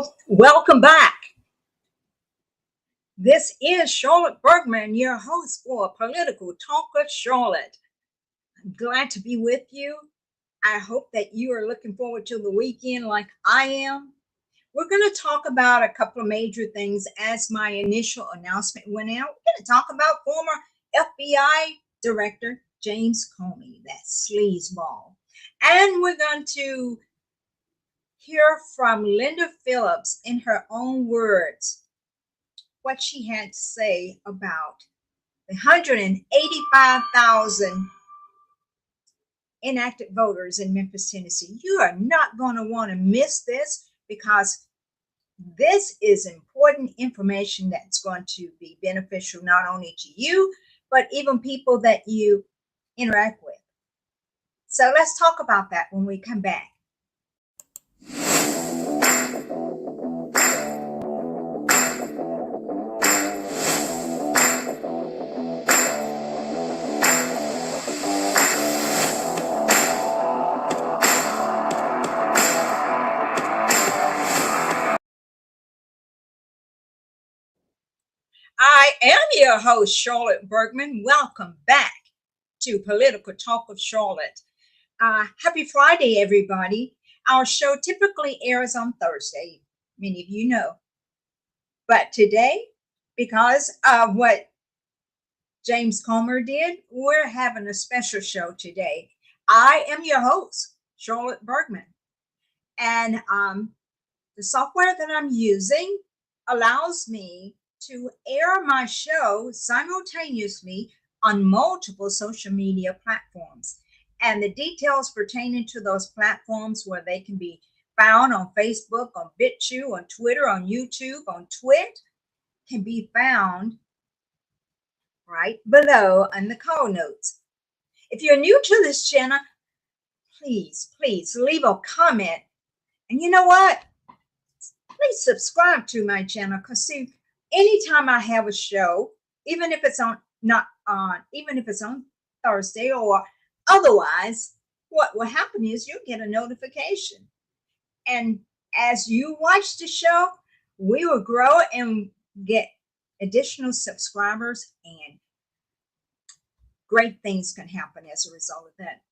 Well, welcome back. This is Charlotte Bergman, your host for Political Talk with Charlotte. I'm glad to be with you. I hope that you are looking forward to the weekend like I am. We're going to talk about a couple of major things as my initial announcement went out. We're going to talk about former FBI Director James Comey, that sleazeball. And we're going to hear from Linda Phillips in her own words what she had to say about the 185,000 inactive voters in Memphis, Tennessee. You are not going to want to miss this because this is important information that's going to be beneficial not only to you, but even people that you interact with. So let's talk about that when we come back. I am your host, Charlotte Bergman. Welcome back to Political Talk with Charlotte. Happy Friday, everybody. Our show typically airs on Thursday, many of you know. But today, because of what James Comey did, we're having a special show today. I am your host, Charlotte Bergman. And the software that I'm using allows me to air my show simultaneously on multiple social media platforms. And the details pertaining to those platforms where they can be found on Facebook, on Bitchute, on Twitter, on YouTube, on Twit, can be found right below in the call notes. If you're new to this channel, please leave a comment. And you know what? Please subscribe to my channel because see, anytime I have a show, even if it's on Thursday or otherwise, what will happen is you'll get a notification. And as you watch the show, we will grow and get additional subscribers, and great things can happen as a result of that.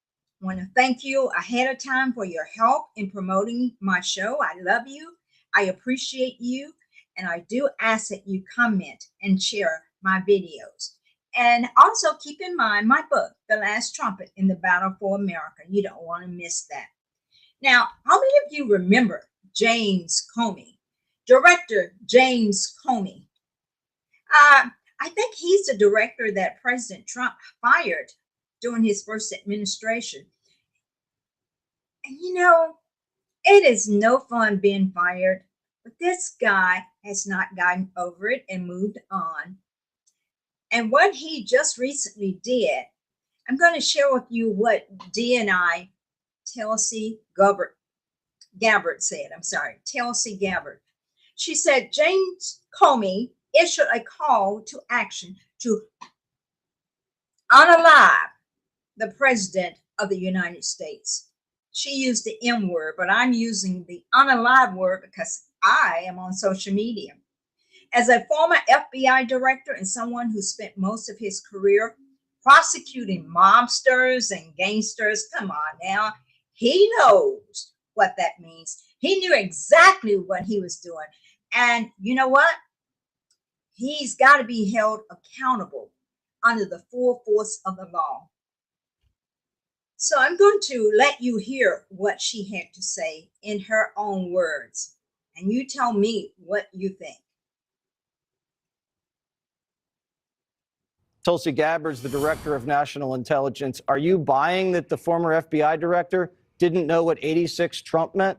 I want to thank you ahead of time for your help in promoting my show. I love you. I appreciate you. And I do ask that you comment and share my videos. And also keep in mind my book, The Last Trumpet in the Battle for America. You don't want to miss that. Now, how many of you remember James Comey? Director James Comey. I think he's the director that President Trump fired during his first administration. And you know, it is no fun being fired. But this guy has not gotten over it and moved on. And what he just recently did, I'm going to share with you what DNI Tulsi Gabbard said. Tulsi Gabbard. She said James Comey issued a call to action to unalive the President of the United States. She used the M word, but I'm using the unalive word because I am on social media. As a former FBI director and someone who spent most of his career prosecuting mobsters and gangsters, come on now, he knows what that means. He knew exactly what he was doing. And you know what? He's got to be held accountable under the full force of the law. So I'm going to let you hear what she had to say in her own words. And you tell me what you think. Tulsi Gabbard's the director of national intelligence. Are you buying that the former FBI director didn't know what 86 Trump meant?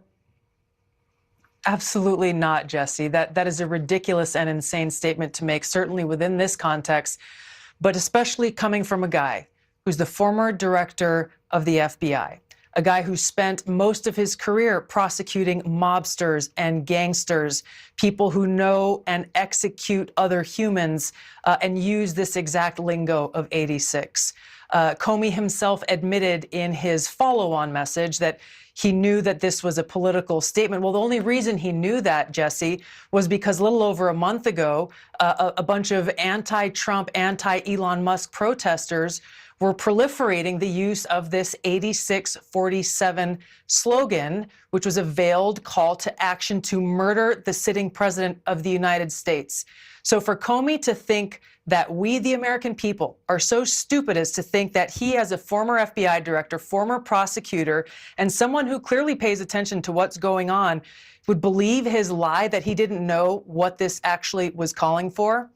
Absolutely not, Jesse. That is a ridiculous and insane statement to make, certainly within this context, but especially coming from a guy who's the former director of the FBI, a guy who spent most of his career prosecuting mobsters and gangsters, people who know and execute other humans and use this exact lingo of 86. Comey himself admitted in his follow-on message that he knew that this was a political statement. Well, the only reason he knew that, Jesse, was because a little over a month ago, a bunch of anti-Trump, anti-Elon Musk protesters were proliferating the use of this 8647 slogan, which was a veiled call to action to murder the sitting president of the United States. So for Comey to think that we, the American people, are so stupid as to think that he, as a former FBI director, former prosecutor, and someone who clearly pays attention to what's going on, would believe his lie that he didn't know what this actually was calling for.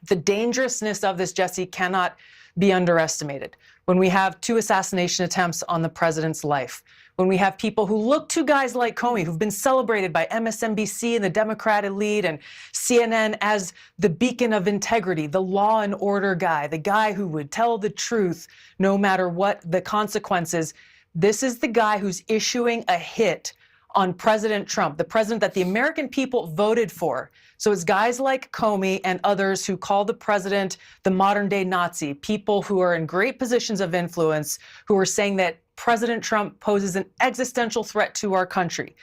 The dangerousness of this, Jesse, cannot be underestimated. When we have 2 assassination attempts on the president's life, when we have people who look to guys like Comey, who've been celebrated by MSNBC and the Democrat elite and CNN as the beacon of integrity, the law and order guy, the guy who would tell the truth no matter what the consequences. This is the guy who's issuing a hit on President Trump, the president that the American people voted for. So it's guys like Comey and others who call the president the modern day Nazi, people who are in great positions of influence, who are saying that President Trump poses an existential threat to our country.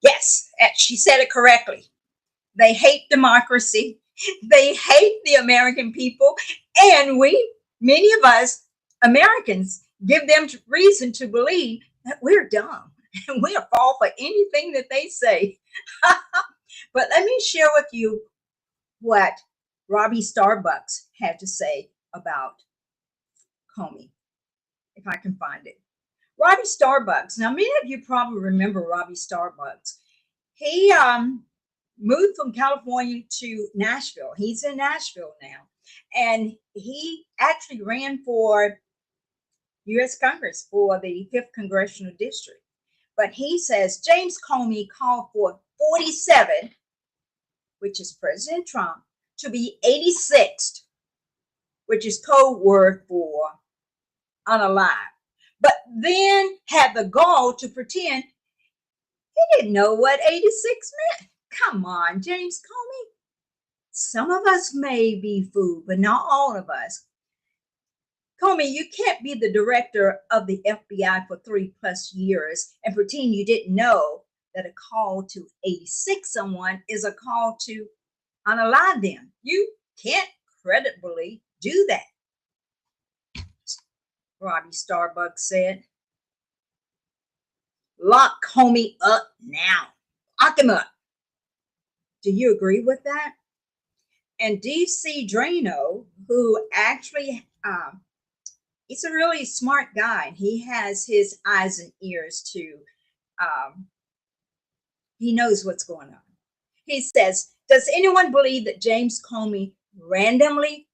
Yes, she said it correctly. They hate democracy. They hate the American people. And many of us Americans, give them reason to believe that we're dumb and we'll fall for anything that they say. But let me share with you what Robbie Starbucks had to say about Comey, if I can find it. Robbie Starbucks. Now, many of you probably remember Robbie Starbucks. He moved from California to Nashville. He's in Nashville now. And he actually ran for U.S. Congress for the 5th Congressional District. But he says James Comey called for 47, which is President Trump, to be 86th, which is code word for unalive. But then had the gall to pretend he didn't know what 86 meant. Come on, James Comey. Some of us may be fooled, but not all of us. Comey, you can't be the director of the FBI for 3+ years and pretend you didn't know that a call to 86 someone is a call to unalive them. You can't credibly do that. Robbie Starbucks said. Lock Comey up now. Lock him up. Do you agree with that? And DC Drano, who actually, he's a really smart guy. He has his eyes and ears to, he knows what's going on. He says, does anyone believe that James Comey randomly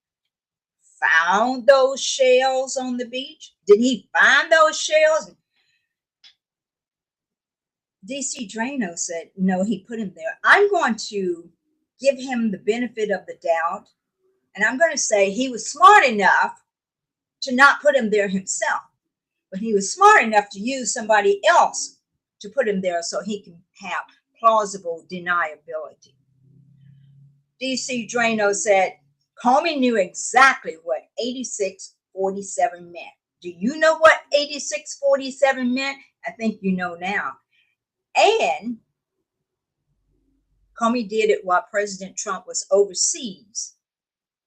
found those shells on the beach? Did he find those shells? DC Drano said, no, he put him there. I'm going to give him the benefit of the doubt. And I'm going to say he was smart enough to not put him there himself. But he was smart enough to use somebody else to put him there so he can have plausible deniability. DC Drano said, Comey knew exactly what 8647 meant. Do you know what 8647 meant? I think you know now. And Comey did it while President Trump was overseas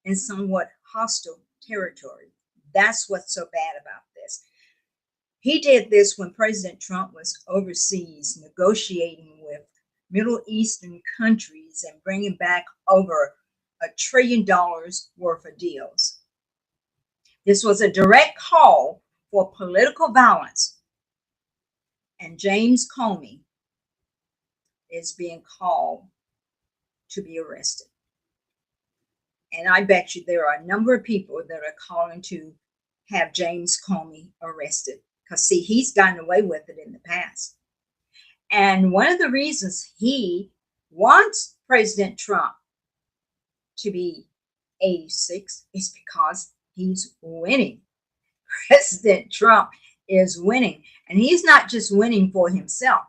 in somewhat hostile territory. That's what's so bad about this. He did this when President Trump was overseas negotiating with Middle Eastern countries and bringing back over $1 trillion worth of deals. This was a direct call for political violence. And James Comey is being called to be arrested. And I bet you there are a number of people that are calling to have James Comey arrested. Because, see, he's gotten away with it in the past. And one of the reasons he wants President Trump to be 86 is because he's winning. President Trump is winning. And he's not just winning for himself.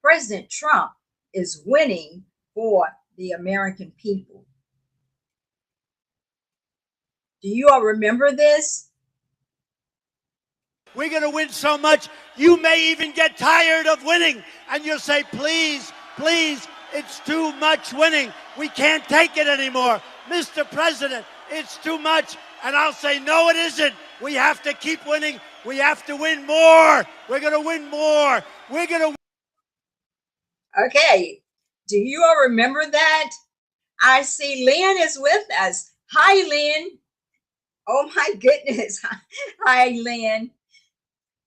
President Trump is winning for the American people. Do you all remember this? We're going to win so much, you may even get tired of winning. And you'll say, please, please, it's too much winning. We can't take it anymore. Mr. President, it's too much. And I'll say, no, it isn't. We have to keep winning. We have to win more. We're going to win more. We're going to. Okay. Do you all remember that? I see Lynn is with us. Hi, Lynn. Oh my goodness. Hi, Lynn.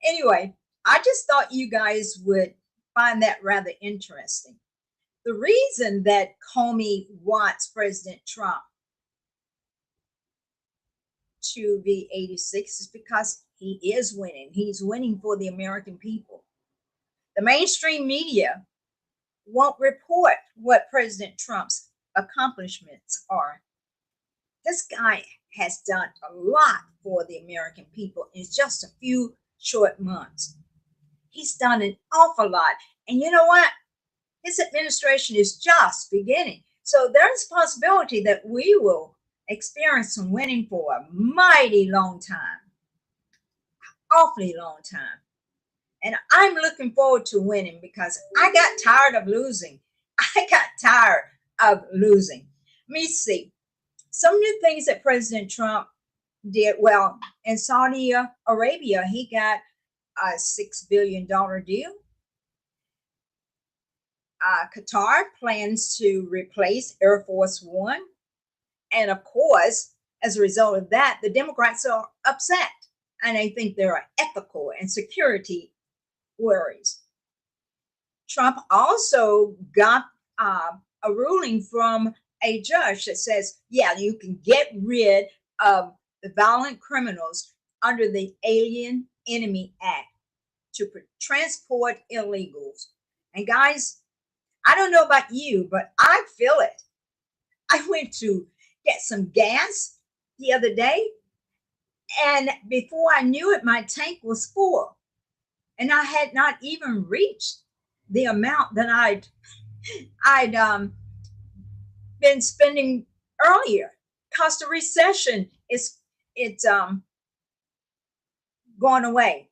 Anyway, I just thought you guys would find that rather interesting. The reason that Comey wants President Trump to be 86 is because he is winning. He's winning for the American people. The mainstream media won't report what President Trump's accomplishments are. This guy has done a lot for the American people in just a few short months. He's done an awful lot. And you know what? His administration is just beginning. So there's a possibility that we will experience some winning for a mighty long time, awfully long time. And I'm looking forward to winning because I got tired of losing. I got tired of losing. Let me see. Some new things that President Trump did. Well, in Saudi Arabia, he got a $6 billion deal. Qatar plans to replace Air Force One. And of course, as a result of that, the Democrats are upset and they think there are ethical and security worries. Trump also got a ruling from a judge that says, yeah, you can get rid of the violent criminals under the Alien Enemy Act to transport illegals. And guys, I don't know about you, but I feel it. I went to get some gas the other day, and before I knew it, my tank was full. And I had not even reached the amount that I'd been spending earlier. Cost of recession it's gone away.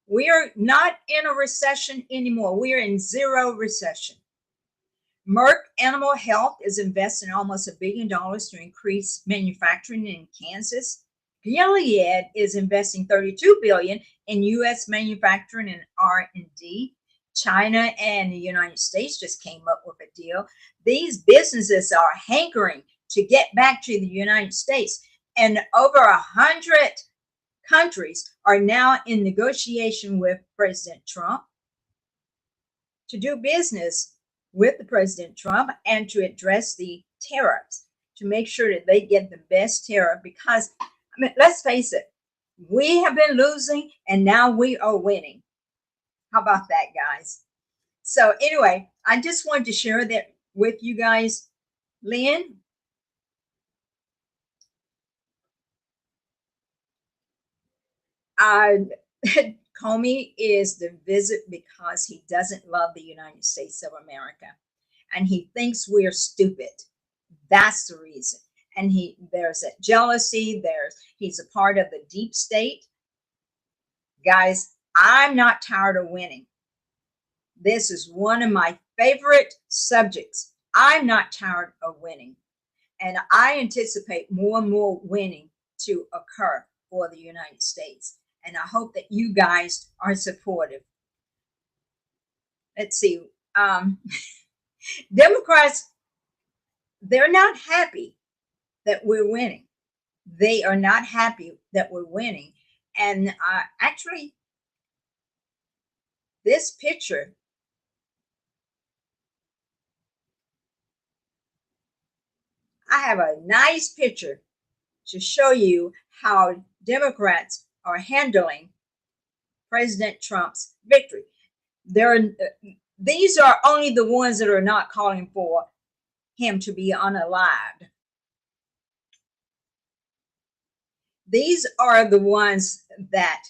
We are not in a recession anymore. We are in zero recession. Merck Animal Health is investing almost $1 billion to increase manufacturing in Kansas. Gilead is investing $32 billion in U.S. manufacturing and R&D. China and the United States just came up with a deal. These businesses are hankering to get back to the United States, and over 100 countries are now in negotiation with President Trump to do business with the President Trump and to address the tariffs, to make sure that they get the best tariff. Because, I mean, let's face it, we have been losing and now we are winning. How about that, guys? So anyway, I just wanted to share that with you guys. Lynn? Comey is the visit because he doesn't love the United States of America. And he thinks we're stupid. That's the reason. And there's that jealousy. He's a part of the deep state. Guys, I'm not tired of winning. This is one of my favorite subjects. I'm not tired of winning. And I anticipate more and more winning to occur for the United States. And I hope that you guys are supportive. Let's see. Democrats, they're not happy that we're winning. They are not happy that we're winning. And actually, this picture, I have a nice picture to show you how Democrats are handling President Trump's victory. These are only the ones that are not calling for him to be unalived. These are the ones that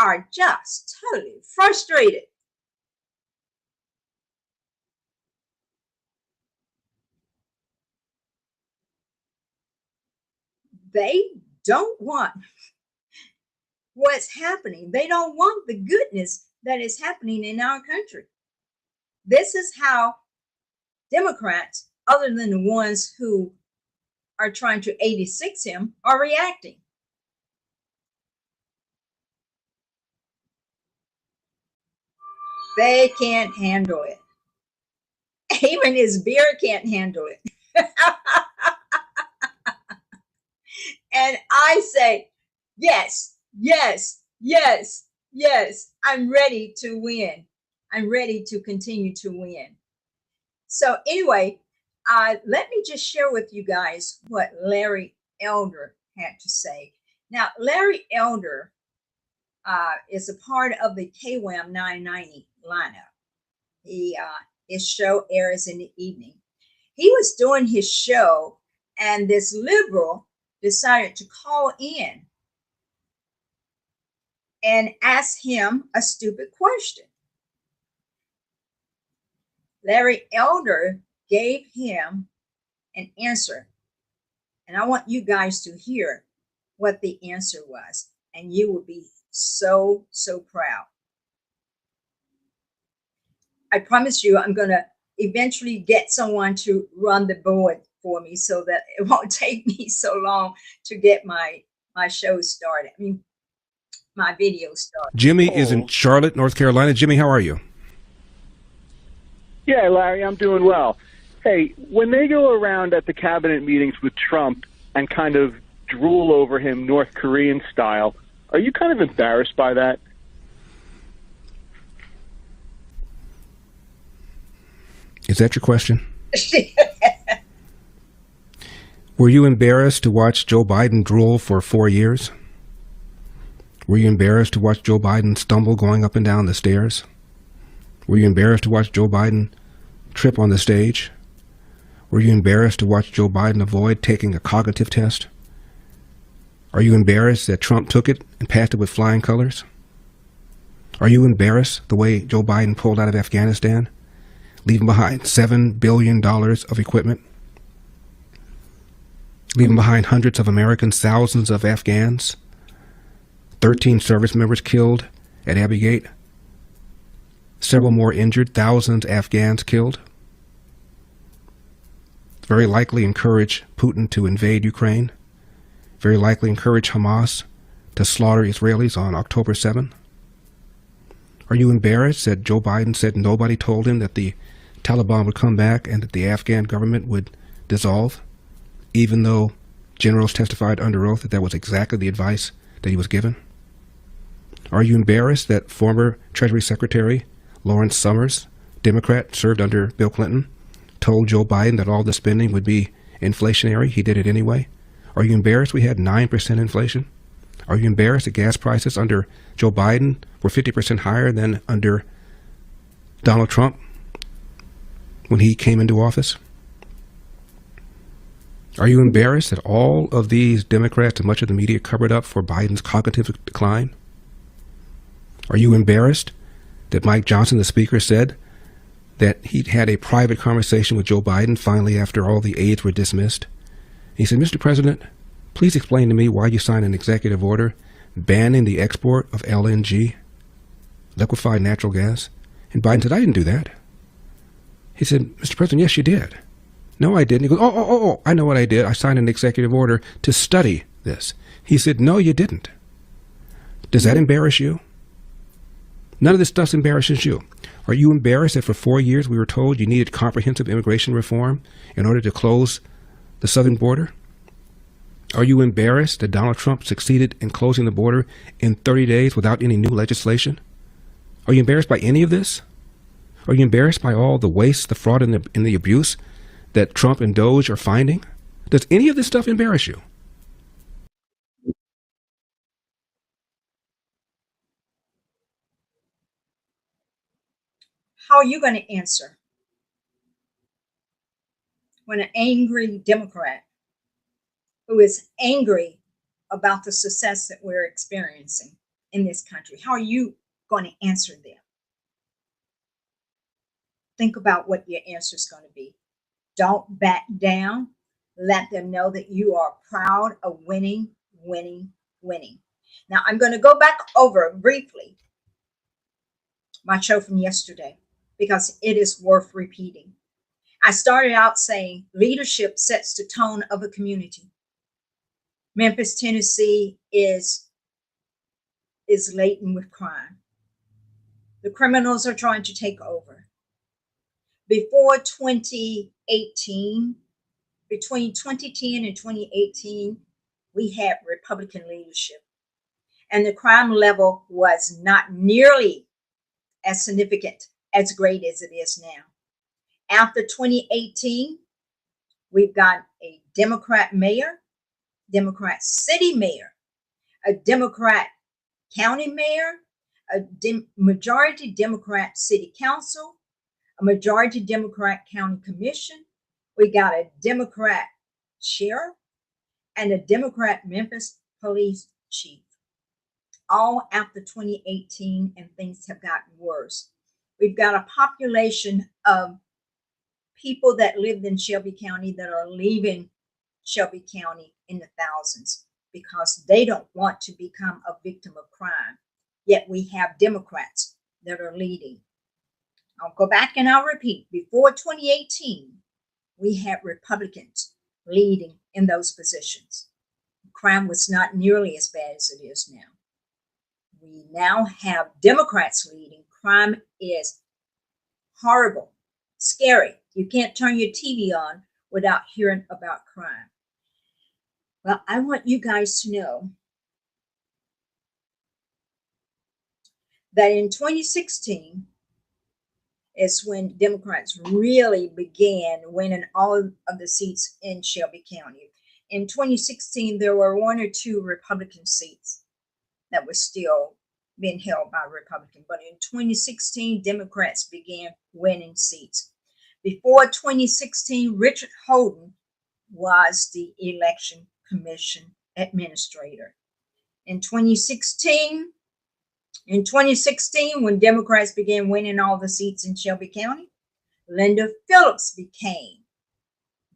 are just totally frustrated. They don't want what's happening. They don't want the goodness that is happening in our country. This is how Democrats, other than the ones who are trying to 86 him, are reacting. They can't handle it. Even his beer can't handle it. And I say, yes, yes, yes, yes, I'm ready to win. I'm ready to continue to win. So anyway, let me just share with you guys what Larry Elder had to say. Now, Larry Elder is a part of the KWAM 990 lineup. His show airs in the evening. He was doing his show, and this liberal decided to call in and ask him a stupid question. Larry Elder gave him an answer, and I want you guys to hear what the answer was, and you will be so proud. I promise you, I'm going to eventually get someone to run the board for me so that it won't take me so long to get my show started. I mean, my video started. Jimmy is in Charlotte, North Carolina. Jimmy, how are you? Yeah, Larry, I'm doing well. Hey, when they go around at the cabinet meetings with Trump and kind of drool over him North Korean style, are you kind of embarrassed by that? Is that your question? Were you embarrassed to watch Joe Biden drool for 4 years? Were you embarrassed to watch Joe Biden stumble going up and down the stairs? Were you embarrassed to watch Joe Biden trip on the stage? Were you embarrassed to watch Joe Biden avoid taking a cognitive test? Are you embarrassed that Trump took it and passed it with flying colors? Are you embarrassed the way Joe Biden pulled out of Afghanistan, leaving behind $7 billion of equipment, leaving behind hundreds of Americans, thousands of Afghans, 13 service members killed at Abbey Gate, several more injured, thousands of Afghans killed? Very likely encourage Putin to invade Ukraine. Very likely encourage Hamas to slaughter Israelis on October 7. Are you embarrassed that Joe Biden said nobody told him that the Taliban would come back and that the Afghan government would dissolve, even though generals testified under oath that that was exactly the advice that he was given? Are you embarrassed that former Treasury Secretary Lawrence Summers, Democrat, served under Bill Clinton, told Joe Biden that all the spending would be inflationary? He did it anyway. Are you embarrassed we had 9% inflation? Are you embarrassed that gas prices under Joe Biden were 50% higher than under Donald Trump when he came into office? Are you embarrassed that all of these Democrats and much of the media covered up for Biden's cognitive decline? Are you embarrassed that Mike Johnson, the speaker, said that he'd had a private conversation with Joe Biden finally after all the aides were dismissed? He said, "Mr. President, please explain to me why you signed an executive order banning the export of LNG, liquefied natural gas." And Biden said, "I didn't do that." He said, "Mr. President, yes, you did." "No, I didn't." He goes, oh, I know what I did. I signed an executive order to study this." He said, "No, you didn't." Does that embarrass you? None of this stuff embarrasses you. Are you embarrassed that for 4 years we were told you needed comprehensive immigration reform in order to close the southern border? Are you embarrassed that Donald Trump succeeded in closing the border in 30 days without any new legislation? Are you embarrassed by any of this? Are you embarrassed by all the waste, the fraud, and the abuse that Trump and Doge are finding? Does any of this stuff embarrass you? How are you going to answer when an angry Democrat who is angry about the success that we're experiencing in this country, how are you going to answer them? Think about what your answer is going to be. Don't back down. Let them know that you are proud of winning winning, winning. Now, I'm going to go back over briefly my show from yesterday because it is worth repeating. I started out saying leadership sets the tone of a community. Memphis, Tennessee is laden with crime. The criminals are trying to take over. Before 2018, between 2010 and 2018, we had Republican leadership, and the crime level was not nearly as significant, as great as it is now. After 2018, we've got a Democrat mayor, Democrat city mayor, a Democrat county mayor, a majority Democrat city council, a majority Democrat county commission. We got a Democrat sheriff and a Democrat Memphis police chief. All after 2018, and things have gotten worse. We've got a population of people that lived in Shelby County that are leaving Shelby County in the thousands because they don't want to become a victim of crime. Yet we have Democrats that are leading. I'll go back and I'll repeat. Before 2018, we had Republicans leading in those positions. Crime was not nearly as bad as it is now. We now have Democrats leading. Crime is horrible, scary. You can't turn your TV on without hearing about crime. Well, I want you guys to know that in 2016 is when Democrats really began winning all of the seats in Shelby County. In 2016, there were one or two Republican seats that were still being held by Republicans. But in 2016, Democrats began winning seats. Before 2016, Richard Holden was the election commission administrator. In 2016, when Democrats began winning all the seats in Shelby County, Linda Phillips became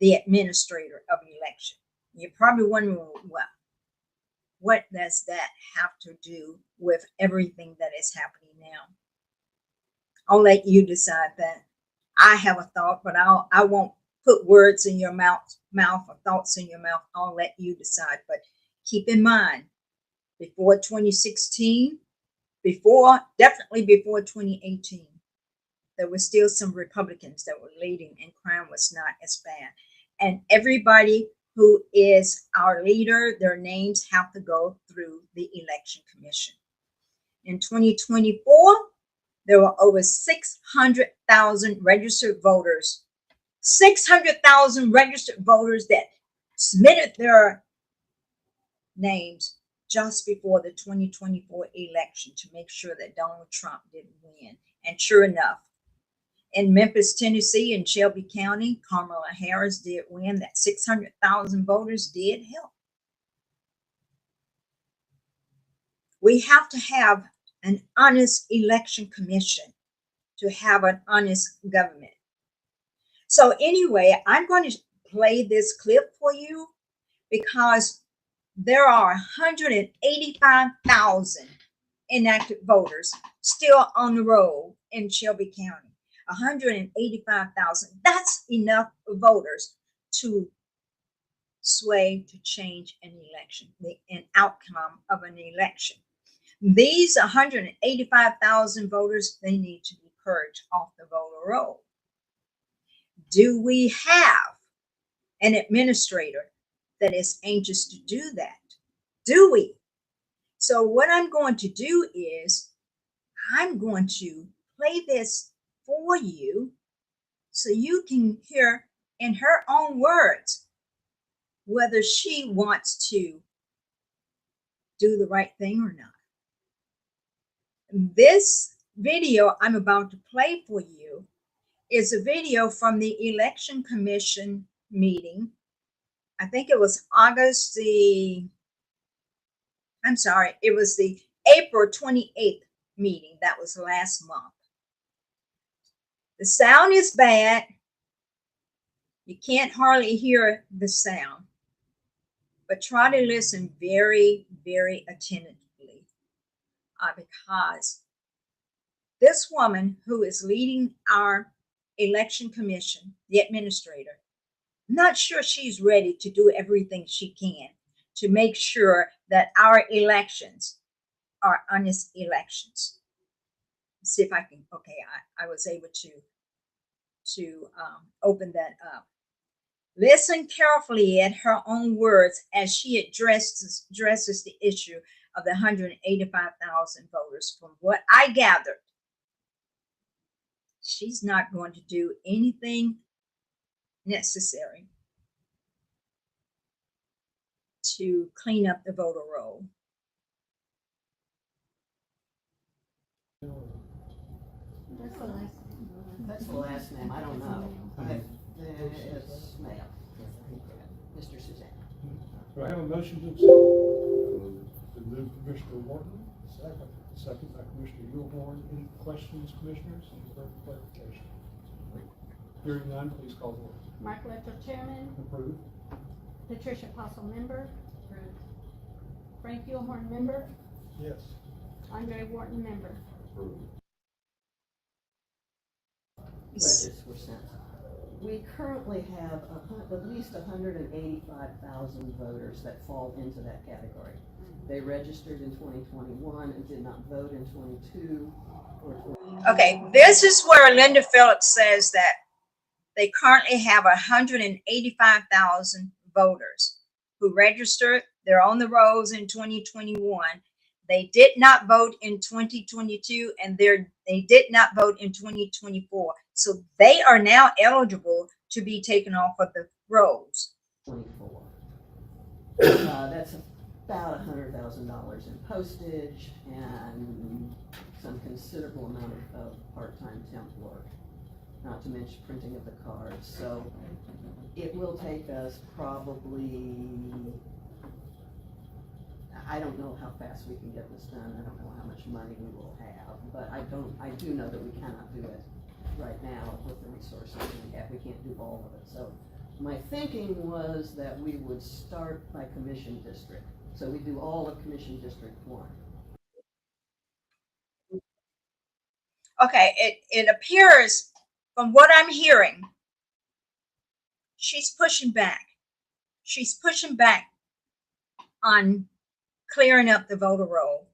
the administrator of election. You're probably wondering, well, what does that have to do with everything that is happening now? I'll let you decide that. I have a thought, but I won't put words in your mouth or thoughts in your mouth. I'll let you decide. But keep in mind, before 2016, definitely before 2018, there were still some Republicans that were leading and crime was not as bad. And everybody who is our leader, their names have to go through the election commission. In 2024, there were over 600,000 registered voters. 600,000 registered voters that submitted their names just before the 2024 election to make sure that Donald Trump didn't win. And sure enough, in Memphis, Tennessee, and Shelby County, Kamala Harris did win. That 600,000 voters did help. We have to have an honest election commission to have an honest government. So anyway, I'm going to play this clip for you because there are 185,000 inactive voters still on the roll in Shelby County. 185,000. That's enough voters to sway, to change an election, an outcome of an election. These 185,000 voters, they need to be purged off the voter roll. Do we have an administrator that is anxious to do that? Do we? So what I'm going to do is I'm going to play this for you so you can hear in her own words whether she wants to do the right thing or not. This video I'm about to play for you is a video from the Election Commission meeting. I think it was it was the April 28th meeting. That was last month. The sound is bad. You can't hardly hear the sound. but try to listen very, very attentively, because this woman who is leading our election commission, the administrator, I'm not sure she's ready to do everything she can to make sure that our elections are honest elections. Let's see if I can, okay, I was able to open that up. Listen carefully at her own words as she addresses the issue of the 185,000 voters. From what I gathered, she's not going to do anything necessary to clean up the voter roll. That's the last name. I don't know. It's male. Mr. Suzanne. Do I have a motion to accept? Been moved Commissioner Wharton, second by Commissioner Yulhorn. Any questions, commissioners? Any further clarification? Hearing none, please call the roll. Mark Lecter, Chairman. Approved. Patricia Possum, Member. Frank Yulhorn, Member. Yes. Andre Wharton, Member. Approved. Budgets were sent. We currently have at least 185,000 voters that fall into that category. They registered in 2021 and did not vote in 22 or 20. Okay, this is where Linda Phillips says that they currently have 185,000 voters who registered. They're on the rolls in 2021. They did not vote in 2022, and they did not vote in 2024. So they are now eligible to be taken off of the rolls. 24. That's about $100,000 in postage and some considerable amount of part-time temp work, not to mention printing of the cards. So it will take us probably, I don't know how fast we can get this done. I don't know how much money we will have, but I do know that we cannot do it right now with the resources we have. We can't do all of it. So my thinking was that we would start by commission district. So we do all of commission district 1. Okay, it appears from what I'm hearing, she's pushing back. She's pushing back on clearing up the voter roll.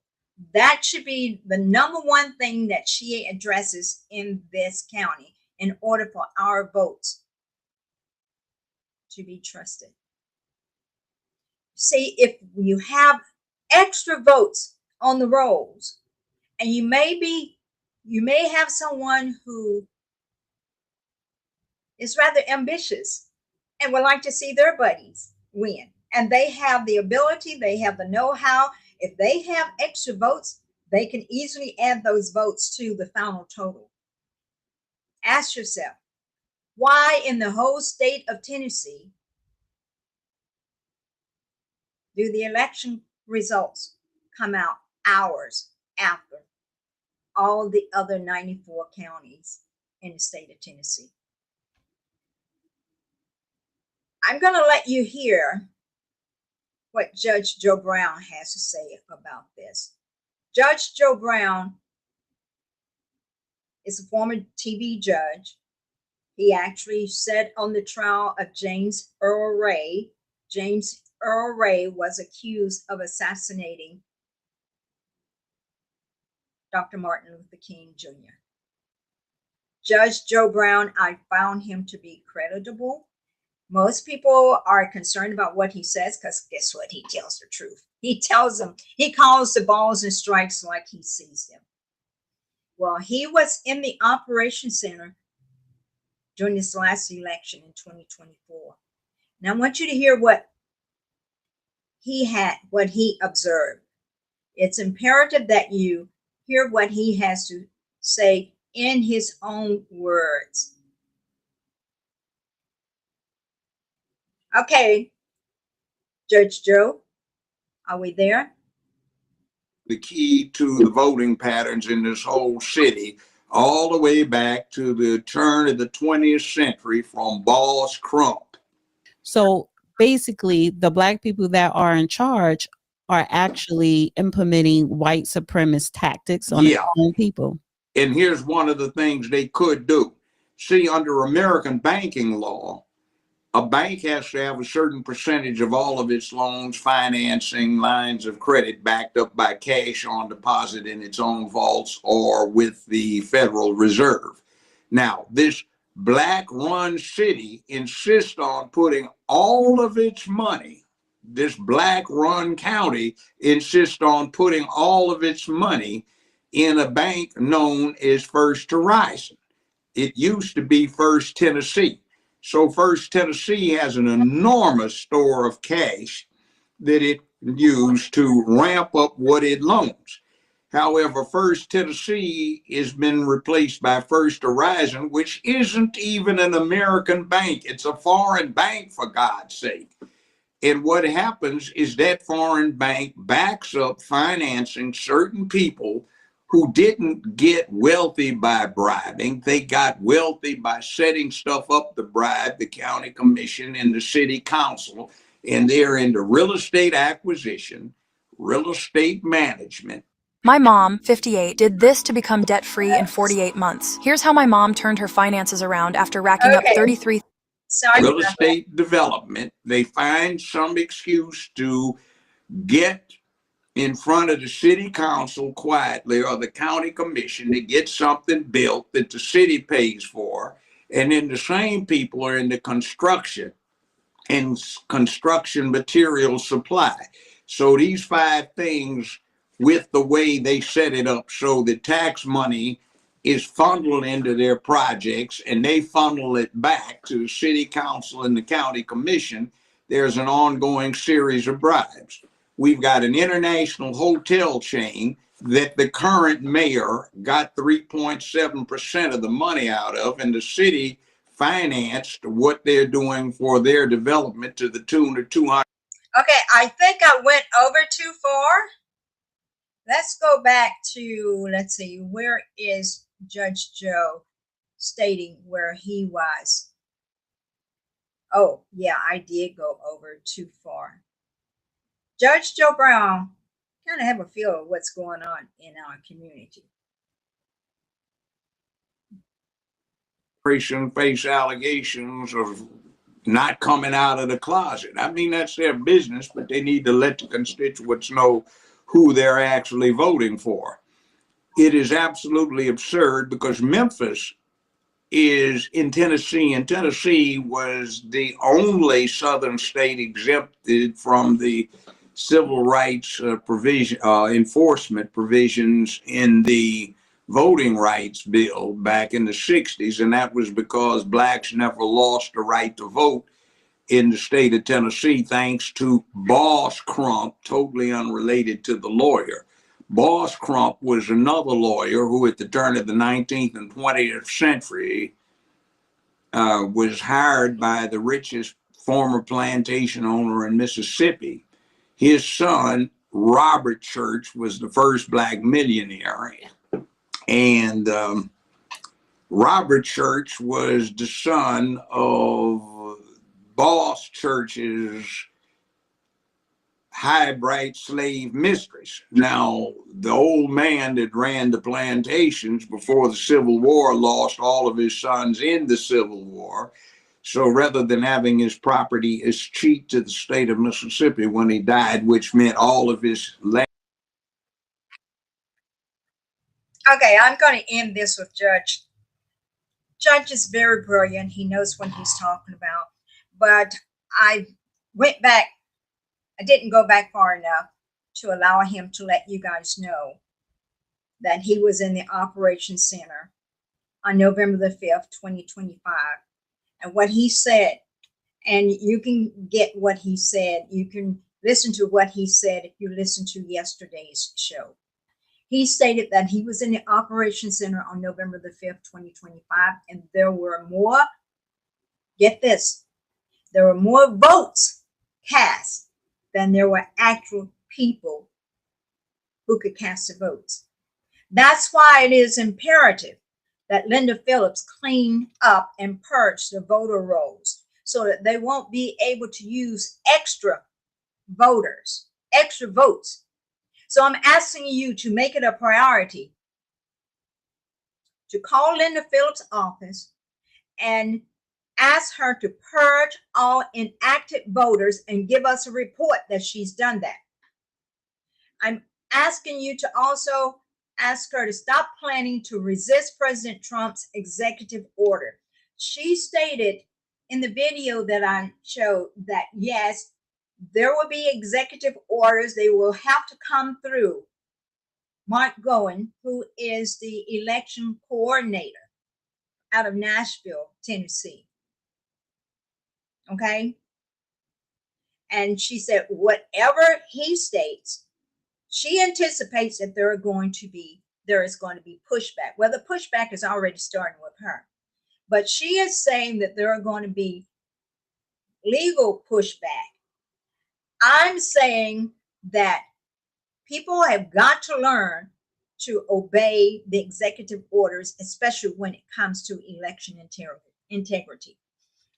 That should be the number one thing that she addresses in this county in order for our votes to be trusted. See, if you have extra votes on the rolls, and you may have someone who is rather ambitious and would like to see their buddies win, and they have the ability, they have the know-how. If they have extra votes, they can easily add those votes to the final total. Ask yourself, why in the whole state of Tennessee do the election results come out hours after all the other 94 counties in the state of Tennessee? I'm going to let you hear what Judge Joe Brown has to say about this. Judge Joe Brown is a former TV judge. He actually sat on the trial of James Earl Ray. James Earl Ray was accused of assassinating Dr. Martin Luther King Jr. Judge Joe Brown, I found him to be creditable. Most people are concerned about what he says because guess what? He tells the truth. He tells them, he calls the balls and strikes like he sees them. Well, he was in the operations center during this last election in 2024. Now I want you to hear what he observed. It's imperative that you hear what he has to say in his own words. Okay, Judge Joe, are we there? The key to the voting patterns in this whole city, all the way back to the turn of the 20th century from Boss Crump. So basically the black people that are in charge are actually implementing white supremacist tactics on their own people. And here's one of the things they could do. See, under American banking law, a bank has to have a certain percentage of all of its loans, financing, lines of credit backed up by cash on deposit in its own vaults or with the Federal Reserve. Now, this black-run city insists on putting all of its money, this black-run county insists on putting all of its money in a bank known as First Horizon. It used to be First Tennessee. So First Tennessee has an enormous store of cash that it used to ramp up what it loans. However, First Tennessee has been replaced by First Horizon, which isn't even an American bank. It's a foreign bank, for God's sake. And what happens is that foreign bank backs up financing certain people who didn't get wealthy by bribing. They got wealthy by setting stuff up to bribe the county commission and the city council. And they're into real estate acquisition, real estate management. My mom, 58, did this to become debt-free in 48 months. Here's how my mom turned her finances around after racking up 33. Real estate development. They find some excuse to get in front of the city council quietly or the county commission to get something built that the city pays for. And then the same people are into construction and construction material supply. So these five things, with the way they set it up so the tax money is funneled into their projects and they funnel it back to the city council and the county commission, there's an ongoing series of bribes. We've got an international hotel chain that the current mayor got 3.7% of the money out of, and the city financed what they're doing for their development to the tune of 200. Okay, I think I went over too far. Let's go back to, let's see, where is Judge Joe stating where he was? Oh, yeah, I did go over too far. Judge Joe Brown kind of have a feel of what's going on in our community. Face allegations of not coming out of the closet. I mean, that's their business, but they need to let the constituents know who they're actually voting for. It is absolutely absurd because Memphis is in Tennessee, and Tennessee was the only southern state exempted from the civil rights enforcement provisions in the voting rights bill back in the 60s. And that was because blacks never lost the right to vote in the state of Tennessee, thanks to Boss Crump, totally unrelated to the lawyer. Boss Crump was another lawyer who at the turn of the 19th and 20th century was hired by the richest former plantation owner in Mississippi. His son, Robert Church, was the first black millionaire. And Robert Church was the son of Boss Church's high-bright slave mistress. Now, the old man that ran the plantations before the Civil War lost all of his sons in the Civil War. So rather than having his property escheat to the state of Mississippi when he died, which meant all of his land. Okay, I'm going to end this with Judge. Judge is very brilliant. He knows what he's talking about. But I went back. I didn't go back far enough to allow him to let you guys know that he was in the Operations Center on November the 5th, 2025. And what he said, and you can get what he said. You can listen to what he said if you listen to yesterday's show. He stated that he was in the Operations Center on November the 5th, 2025, and there were more, get this, there were more votes cast than there were actual people who could cast the votes. That's why it is imperative that Linda Phillips clean up and purge the voter rolls so that they won't be able to use extra voters, extra votes. So I'm asking you to make it a priority to call Linda Phillips' office and ask her to purge all inactive voters and give us a report that she's done that. I'm asking you to also ask her to stop planning to resist President Trump's executive order. She stated in the video that I showed that yes, there will be executive orders. They will have to come through Mark Goen, who is the election coordinator out of Nashville, Tennessee. Okay. And she said, whatever he states, she anticipates that there is going to be pushback. Well, the pushback is already starting with her. But she is saying that there are going to be legal pushback. I'm saying that people have got to learn to obey the executive orders, especially when it comes to election integrity.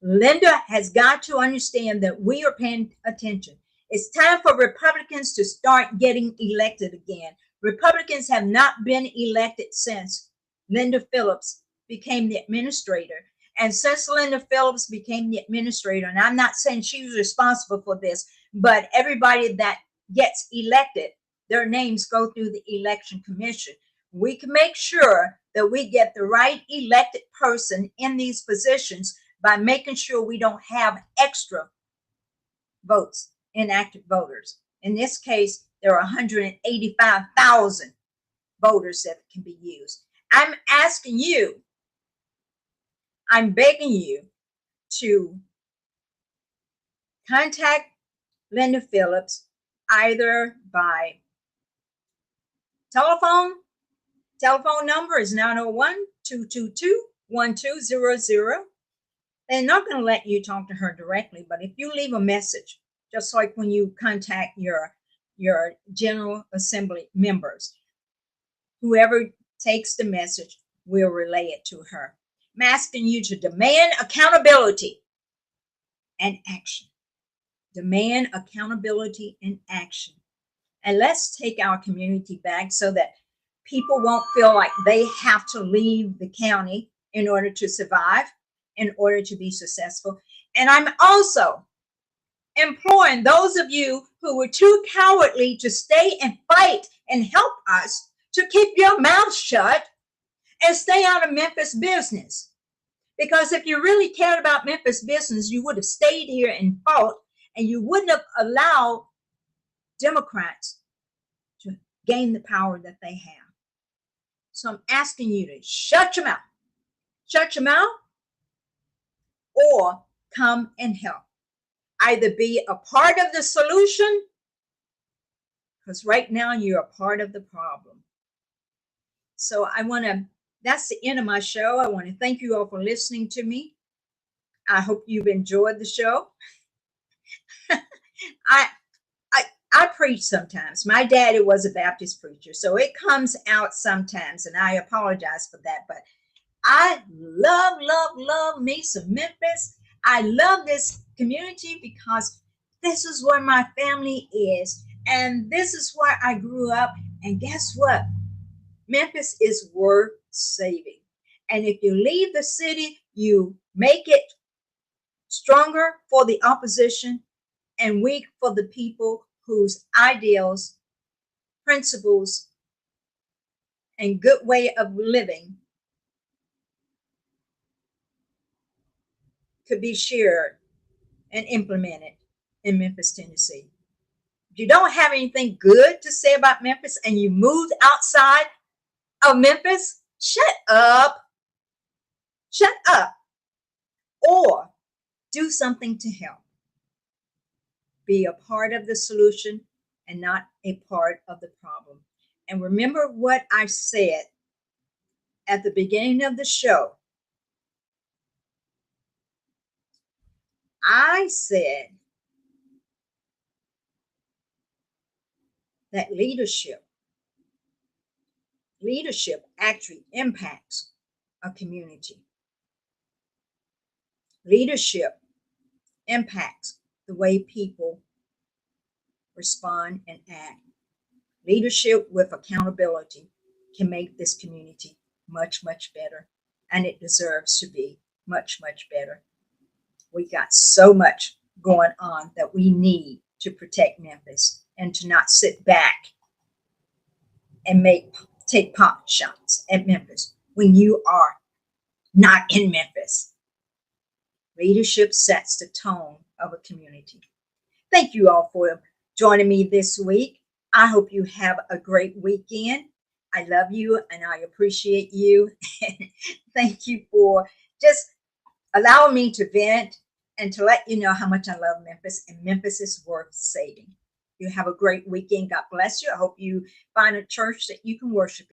Linda has got to understand that we are paying attention. It's time for Republicans to start getting elected again. Republicans have not been elected since Linda Phillips became the administrator. And since Linda Phillips became the administrator, and I'm not saying she was responsible for this, but everybody that gets elected, their names go through the election commission. We can make sure that we get the right elected person in these positions by making sure we don't have extra votes, inactive voters. In this case, there are 185,000 voters that can be used. I'm asking you, I'm begging you to contact Linda Phillips either by telephone. Telephone number is 901-222-1200. They're not going to let you talk to her directly, but if you leave a message, just like when you contact your General Assembly members, whoever takes the message will relay it to her. I'm asking you to demand accountability and action. Demand accountability and action. And let's take our community back so that people won't feel like they have to leave the county in order to survive, in order to be successful. And I'm also imploring those of you who were too cowardly to stay and fight and help us to keep your mouth shut and stay out of Memphis business. Because if you really cared about Memphis business, you would have stayed here and fought, and you wouldn't have allowed Democrats to gain the power that they have. So I'm asking you to shut your mouth. Shut your mouth or come and help. Either be a part of the solution, because right now you're a part of the problem. So that's the end of my show. I want to thank you all for listening to me. I hope you've enjoyed the show. I preach sometimes. My daddy was a Baptist preacher, so it comes out sometimes, and I apologize for that. But I love me some Memphis. I love this community because this is where my family is, and this is where I grew up. And guess what? Memphis is worth saving. And if you leave the city, you make it stronger for the opposition and weak for the people whose ideals, principles, and good way of living could be shared and implemented in Memphis, Tennessee. If you don't have anything good to say about Memphis and you moved outside of Memphis, shut up. Shut up. Or do something to help. Be a part of the solution and not a part of the problem. And remember what I said at the beginning of the show. I said that leadership actually impacts a community. Leadership impacts the way people respond and act. Leadership with accountability can make this community much, much better, and it deserves to be much, much better. We got so much going on that we need to protect Memphis and to not sit back and take pot shots at Memphis when you are not in Memphis. Leadership sets the tone of a community. Thank you all for joining me this week. I hope you have a great weekend. I love you and I appreciate you. Thank you for just allowing me to vent and to let you know how much I love Memphis, and Memphis is worth saving. You have a great weekend. God bless you. I hope you find a church that you can worship